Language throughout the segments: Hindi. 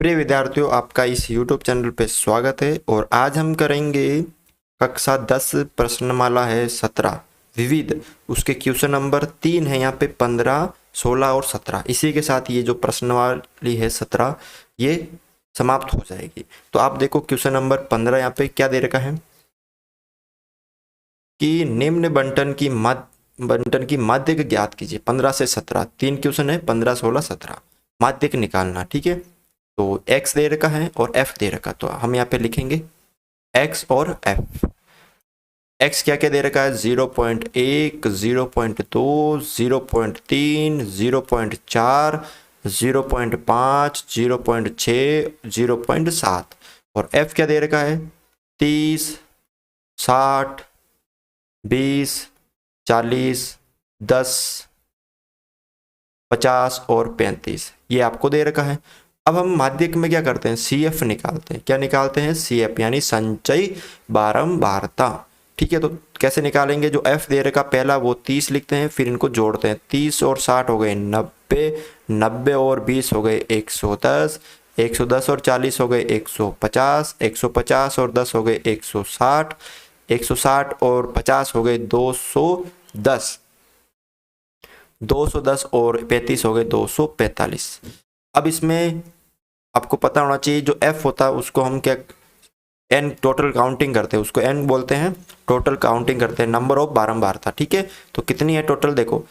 प्रिय विद्यार्थियों, आपका इस YouTube चैनल पे स्वागत है। और आज हम करेंगे कक्षा 10 प्रश्नमाला है 17 विविध। उसके क्वेश्चन नंबर 3 है यहाँ पे 15, 16 और 17। इसी के साथ ये जो प्रश्नवाली है 17 ये समाप्त हो जाएगी। तो आप देखो क्वेश्चन नंबर 15 यहाँ पे क्या दे रखा है कि निम्न बंटन की माध्यक ज्ञात कीजिए। 15 से 17 तीन क्वेश्चन है, 15, 16, 17 माध्यक निकालना। ठीक है, तो x दे रखा है और f दे रखा, तो हम यहाँ पे लिखेंगे x और f। x क्या क्या दे रखा है? 0.1, 0.2, 0.3, 0.4, 0.5, 0.6, 0.7। और f क्या दे रखा है? 30, 60, 20, 40, 10, 50 और 35 ये आपको दे रखा है। अब हम माध्यक में क्या करते हैं? CF निकालते हैं। क्या निकालते हैं? CF यानी संचयी बारंबारता। ठीक है, तो कैसे निकालेंगे? जो F दे रखा पहला वो 30 लिखते हैं, फिर इनको जोड़ते हैं। 30 और 60 हो गए 90, 90 और 20 हो गए 110, 110 और 40 हो गए 150, 150 और 10 हो गए 160, 160 और 50 हो गए 210, 210 और 35 हो गए 245। अब इसमें आपको पता होना चाहिए जो f होता है उसको हम क्या n टोटल काउंटिंग करते हैं, उसको n बोलते हैं, टोटल काउंटिंग करते हैं, नंबर ऑफ बारंबारता। ठीक है, तो कितनी है टोटल? देखो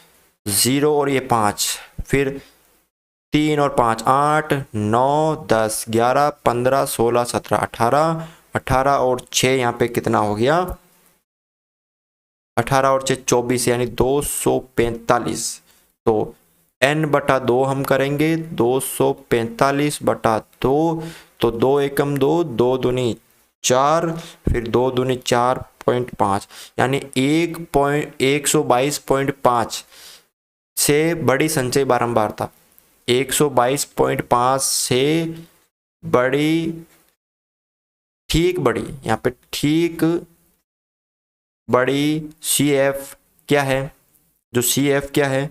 0 और ये 5, फिर 3 और 5 8, 9, 10, 11, 15, 16, 17, 18, 18 और 6 यहाँ पे कितना हो गया? 18 और 6 24 यानी 245। तो n/2 हम करेंगे 245/2। तो 2 एकम 2, 2 दूनी 4, फिर 2 दूनी 4.5 यानी 122.5 से बड़ी संचयी बारंबारता। 122.5 से बड़ी, ठीक बड़ी, यहाँ पे ठीक बड़ी CF क्या है? जो CF क्या है?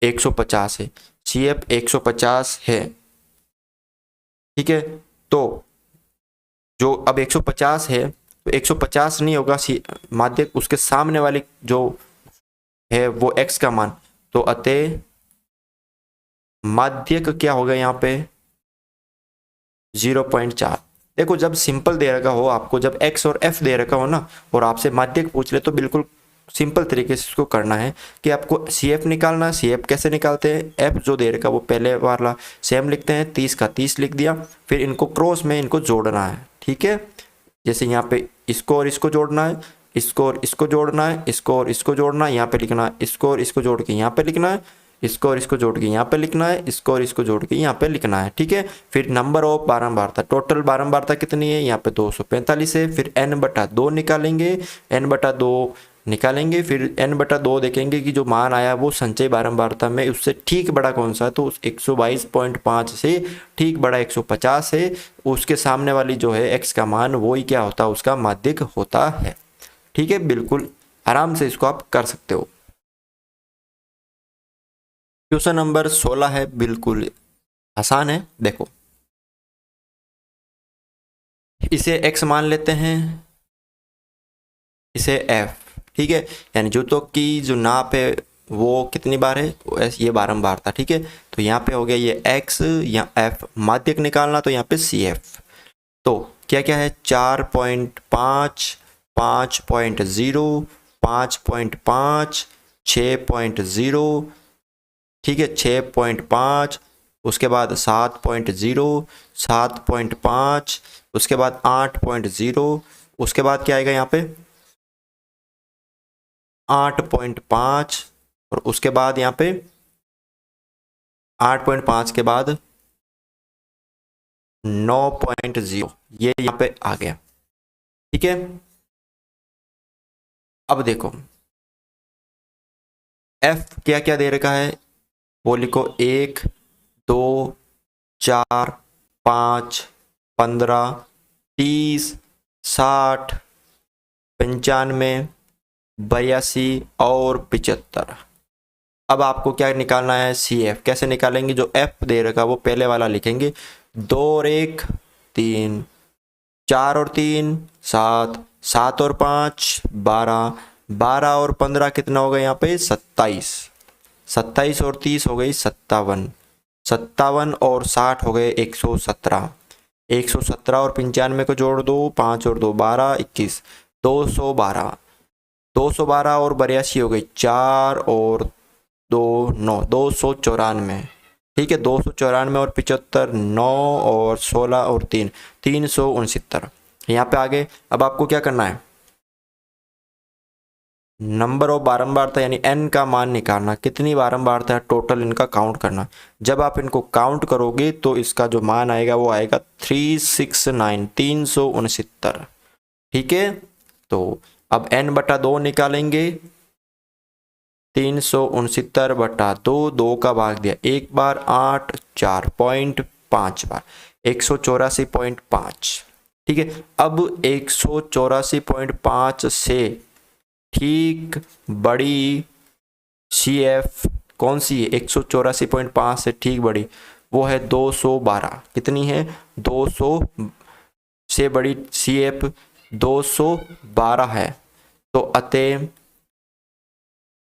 150 है। CF 150 है। ठीक है, तो जो अब 150 है तो 150 नहीं होगा माध्यक, उसके सामने वाली जो है वो x का मान, तो अतः माध्यक क्या होगा यहाँ पे? 0.4। देखो जब सिंपल दे रखा हो आपको, जब x और f दे रखा हो ना और आपसे माध्यक पूछ ले, तो बिल्कुल सिंपल तरीके से इसको करना है कि आपको CF निकालना है। CF कैसे निकालते हैं? f जो दे रखा वो पहले वाला सेम लिखते हैं, 30 का 30 लिख दिया, फिर इनको क्रॉस में इनको जोड़ना है। ठीक है, जैसे यहाँ पे इसको और इसको जोड़ना है, इसको और इसको जोड़ना है, इसको और इसको जोड़ना है, यहाँ पे लिखना है, इसको और इसको जोड़ के यहाँ पे लिखना है, इसको और इसको जोड़ के यहाँ पे लिखना है, इसको और इसको जोड़ के यहाँ पे लिखना है। ठीक है, फिर नंबर ऑफ बारंबारता, टोटल बारंबारता कितनी है? यहाँ पे 245 है। फिर n/2 निकालेंगे, n/2 निकालेंगे, फिर n/2 देखेंगे कि जो मान आया वो संचयी बारंबारता में उससे ठीक बड़ा कौन सा है, तो उस 122.5 से ठीक बड़ा 150 है। उसके सामने वाली जो है x का मान वो ही क्या होता है? उसका माध्यक होता है। ठीक है, बिल्कुल आराम से इसको आप कर सकते हो। क्वेश्चन नंबर 16 है, बिल्कुल आसान है। देखो इसे x मान लेते हैं, इसे f। ठीक है, यानी जूतों की जो नाप है वो कितनी बार है? ये बारंबार था। ठीक है, तो यहाँ पे हो गया ये x या f। माध्यक निकालना तो यहाँ पे CF। तो क्या क्या है? 4.5, 5.0, 5.5, 6.0। ठीक है, 6.5, उसके बाद 7.0, 7.5, उसके बाद 8.0, उसके बाद क्या आएगा यहाँ पे? 8.5, और उसके बाद यहाँ पे 8.5 के बाद 9.0, ये यहाँ पे आ गया। ठीक है, अब देखो f क्या क्या दे रखा है वो लिखो। 1, 2, 4, 5, 15, 30, 60, 95, 82 और 75। अब आपको क्या निकालना है? CF। कैसे निकालेंगे? जो F दे रखा वो पहले वाला लिखेंगे, 2 और 1 3, 4 और 3 7, 7 और 5 12, 12 और 15 कितना होगा यहाँ पे 27, 27 और 30 हो गई 57, 57 और 60 हो गए 117, 117 और 95 को जोड़ दो, 5 और 2 12 21, 212, 212 और 82 हो गई 4 और 2 9, 294। ठीक है, 294 और 75 9 और 16 और 3 369। यहाँ पे आगे अब आपको क्या करना है, नंबर ऑफ बारंबारता यानी n का मान निकालना, कितनी बारंबारता है टोटल इनका काउंट करना। जब आप इनको काउंट करोगे तो इसका जो मान आएगा वो आएगा 369 369। ठीक है, तो अब n बटा 2 निकालेंगे, 369 बटा 2, 2 का भाग दिया एक बार, 8 4.5 बार, 184.5। ठीक है, अब 184.5 से ठीक बड़ी CF कौन सी है, 184.5 से ठीक बड़ी वो है 212। कितनी है 200 से बड़ी CF 212 है। तो अतः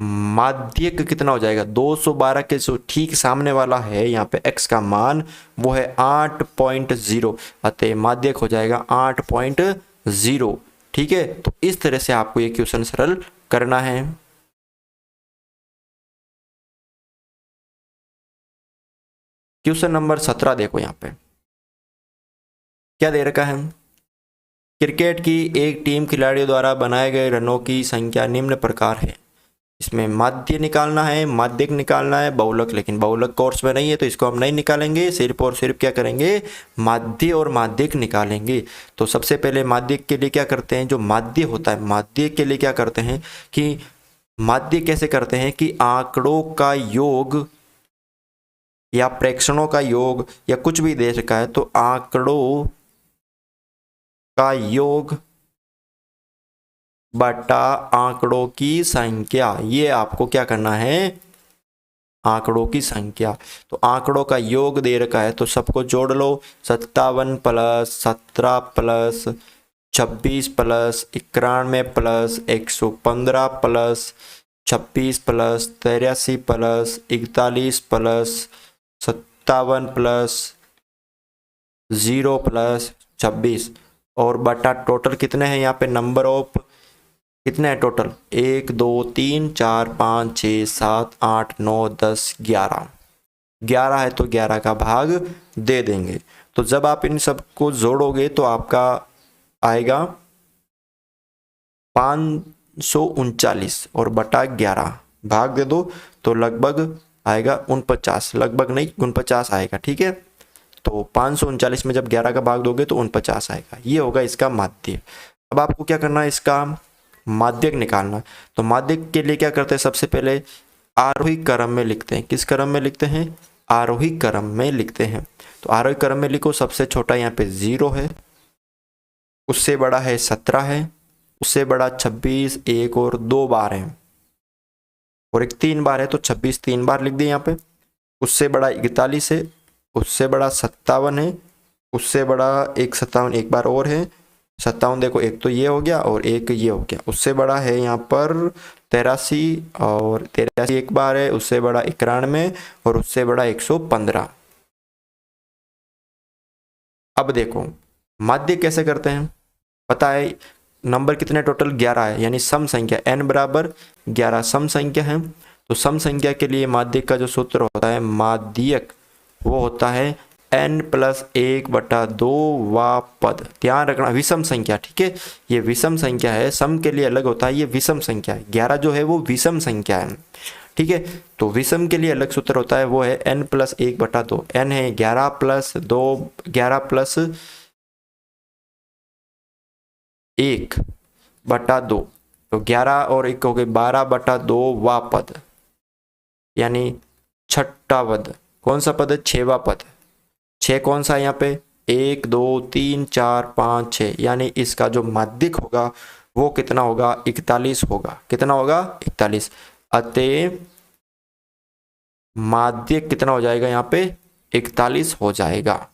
माध्यक कितना हो जाएगा, 212 के जो ठीक सामने वाला है यहाँ पे x का मान वो है 8.0, अतः माध्यक हो जाएगा 8.0। ठीक है, तो इस तरह से आपको ये क्वेश्चन सरल करना है। क्वेश्चन नंबर 17 देखो, यहाँ पे क्या दे रखा है, क्रिकेट की एक टीम खिलाड़ियों द्वारा बनाए गए रनों की संख्या निम्न प्रकार है। इसमें माध्य निकालना है, माध्यक निकालना है, बहुलक, लेकिन बहुलक कोर्स में नहीं है तो इसको हम नहीं निकालेंगे, सिर्फ और सिर्फ क्या करेंगे, माध्य और माध्यक निकालेंगे। तो सबसे पहले माध्यक के लिए क्या करते हैं, जो माध्य होता है माध्य के लिए क्या करते हैं कि माध्य कैसे करते हैं कि आंकड़ों का योग या प्रेक्षणों का योग या कुछ भी दे रखा है तो आंकड़ों का योग बटा आंकड़ों की संख्या, ये आपको क्या करना है, आंकड़ों की संख्या। तो आंकड़ों का योग दे रखा है तो सबको जोड़ लो, 57 plus 17 plus 26 plus 91 plus 115 plus 26 plus 83 plus 41 plus 57 plus 0 plus 26 और बटा टोटल कितने हैं यहाँ पे, नंबर ऑफ कितने हैं टोटल, 1 2 3 4 5 6 7 8 9 10 11, 11 है तो 11 का भाग दे देंगे। तो जब आप इन सबको जोड़ोगे तो आपका आएगा 539 और बटा 11 भाग दे दो तो लगभग आएगा 49, लगभग नहीं 49 आएगा। ठीक है, तो 539 में जब 11 का भाग दोगे तो 49 आएगा, ये होगा इसका माध्य। अब आपको क्या करना है, इसका माध्यक निकालना। तो माध्यक के लिए क्या करते हैं, सबसे पहले आरोही क्रम में लिखते हैं। किस क्रम में लिखते हैं, आरोही क्रम में लिखते हैं। तो आरोही क्रम में लिखो, सबसे छोटा यहाँ पे 0 है, उससे बड़ा है 17 है, उससे बड़ा 26, 1 और 2 बार है और एक 3 बार है तो 26 3 बार लिख दिए यहाँ पे। उससे बड़ा 41 है, उससे बड़ा 57 है, उससे बड़ा 57 एक बार और है, 57 देखो, एक तो ये हो गया और एक ये हो गया। उससे बड़ा है यहाँ पर 83 और 83 एक बार है, उससे बड़ा 91 और उससे बड़ा 115। अब देखो माध्य कैसे करते हैं, पता है नंबर कितने टोटल 11 है, यानी सम संख्या n बराबर 11 सम संख्या है। तो सम संख्या के लिए माध्यक का जो सूत्र होता है, माध्यक वो होता है n प्लस 1 बटा 2 वा पद। ध्यान रखना विषम संख्या, ठीक है, ये विषम संख्या है, सम के लिए अलग होता है, ये विषम संख्या है। 11 जो है वो विषम संख्या है, ठीक है। तो विषम के लिए अलग सूत्र होता है, वो है n प्लस 1 बटा 2। n है 11 प्लस 2, 11 प्लस 1 बटा 2, तो 11 और 1 हो गए 12 बटा 2 वा पद, यानी छठा पद। कौन सा पद है, 6वां पद। 6 कौन सा है यहाँ पे, 1 2 3 4 5 6, यानी इसका जो माध्यक होगा वो कितना होगा, 41 होगा। कितना होगा, 41। अतः माध्यक कितना हो जाएगा यहाँ पे, 41 हो जाएगा।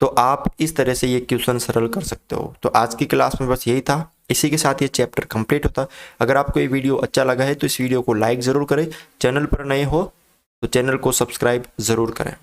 तो आप इस तरह से ये क्वेश्चन सरल कर सकते हो। तो आज की क्लास में बस यही था, इसी के साथ ये चैप्टर कंप्लीट होता। अगर आपको ये वीडियो अच्छा लगा है तो इस वीडियो को लाइक ज़रूर करें, चैनल पर नए हो तो चैनल को सब्सक्राइब ज़रूर करें।